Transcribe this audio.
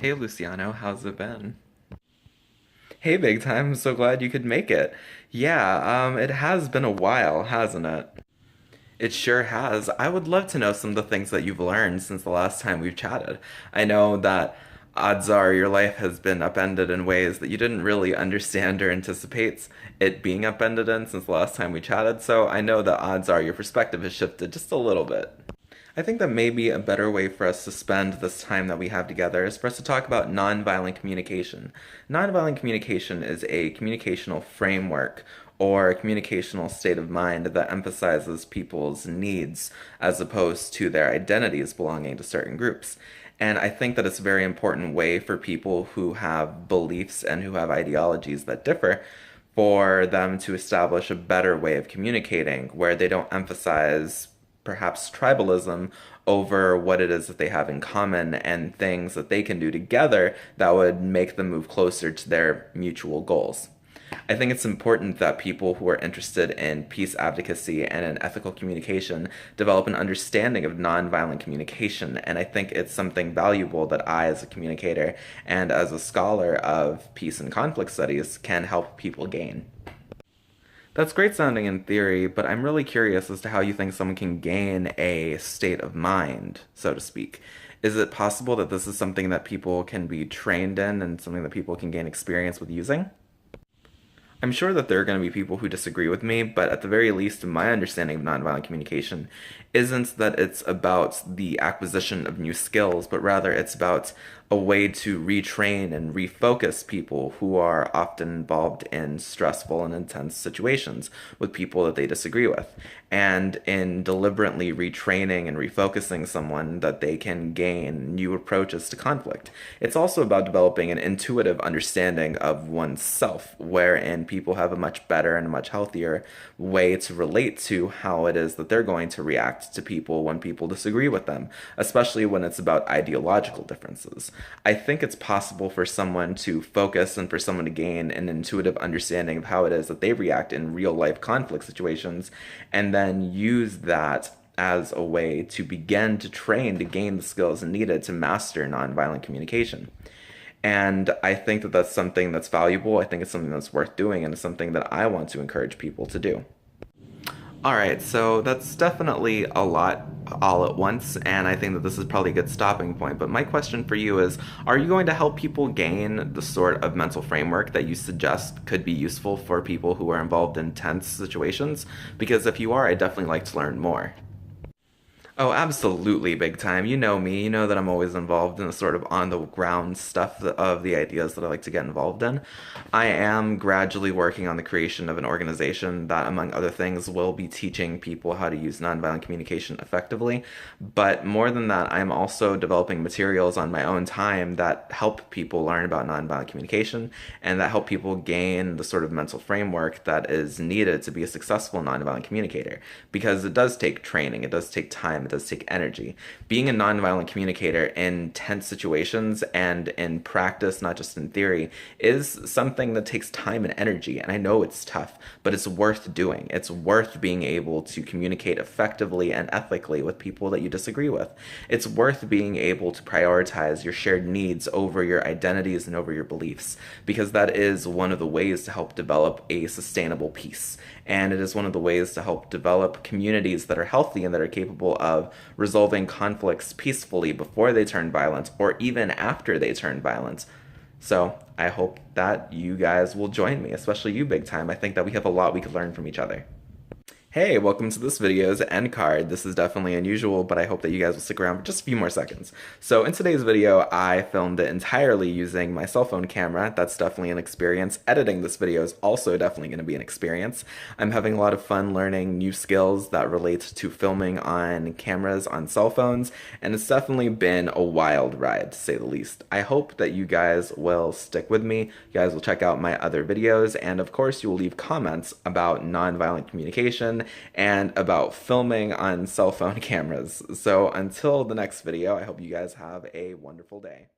Hey Luciano, how's it been? Hey Big Time, I'm so glad you could make it. Yeah, it has been a while, hasn't it? It sure has. I would love to know some of the things that you've learned since the last time we've chatted. I know that odds are your life has been upended in ways that you didn't really understand or anticipate it being upended in since the last time we chatted, so I know that odds are your perspective has shifted just a little bit. I think that maybe a better way for us to spend this time that we have together is for us to talk about nonviolent communication. Nonviolent communication is a communicational framework or a communicational state of mind that emphasizes people's needs as opposed to their identities belonging to certain groups. And I think that it's a very important way for people who have beliefs and who have ideologies that differ for them to establish a better way of communicating where they don't emphasize perhaps tribalism over what it is that they have in common and things that they can do together that would make them move closer to their mutual goals. I think it's important that people who are interested in peace advocacy and in ethical communication develop an understanding of nonviolent communication, and I think it's something valuable that I, as a communicator and as a scholar of peace and conflict studies, can help people gain. That's great sounding in theory, but I'm really curious as to how you think someone can gain a state of mind, so to speak. Is it possible that this is something that people can be trained in and something that people can gain experience with using? I'm sure that there are going to be people who disagree with me, but at the very least, my understanding of nonviolent communication isn't that it's about the acquisition of new skills, but rather it's about a way to retrain and refocus people who are often involved in stressful and intense situations with people that they disagree with. And in deliberately retraining and refocusing someone that they can gain new approaches to conflict. It's also about developing an intuitive understanding of oneself, wherein people have a much better and a much healthier way to relate to how it is that they're going to react to people when people disagree with them, especially when it's about ideological differences. I think it's possible for someone to focus and for someone to gain an intuitive understanding of how it is that they react in real life conflict situations, and then use that as a way to begin to train to gain the skills needed to master nonviolent communication. And I think that that's something that's valuable. I think it's something that's worth doing, and it's something that I want to encourage people to do. Alright, so that's definitely a lot all at once, and I think that this is probably a good stopping point. But my question for you is, are you going to help people gain the sort of mental framework that you suggest could be useful for people who are involved in tense situations? Because if you are, I'd definitely like to learn more. Oh, absolutely, big time. You know me. You know that I'm always involved in the sort of on the ground stuff of the ideas that I like to get involved in. I am gradually working on the creation of an organization that, among other things, will be teaching people how to use nonviolent communication effectively. But more than that, I'm also developing materials on my own time that help people learn about nonviolent communication and that help people gain the sort of mental framework that is needed to be a successful nonviolent communicator. Because it does take training, it does take time, it does take energy. Being a nonviolent communicator in tense situations and in practice, not just in theory, is something that takes time and energy. And I know it's tough, but it's worth doing. It's worth being able to communicate effectively and ethically with people that you disagree with. It's worth being able to prioritize your shared needs over your identities and over your beliefs, because that is one of the ways to help develop a sustainable peace. And it is one of the ways to help develop communities that are healthy and that are capable of resolving conflicts peacefully before they turn violent or even after they turn violent. So I hope that you guys will join me, especially you, big time. I think that we have a lot we could learn from each other. Hey, welcome to this video's end card. This is definitely unusual, but I hope that you guys will stick around for just a few more seconds. So in today's video, I filmed it entirely using my cell phone camera. That's definitely an experience. Editing this video is also definitely going to be an experience. I'm having a lot of fun learning new skills that relate to filming on cameras on cell phones, and it's definitely been a wild ride, to say the least. I hope that you guys will stick with me. You guys will check out my other videos, and of course you will leave comments about nonviolent communication and about filming on cell phone cameras. So until the next video, I hope you guys have a wonderful day.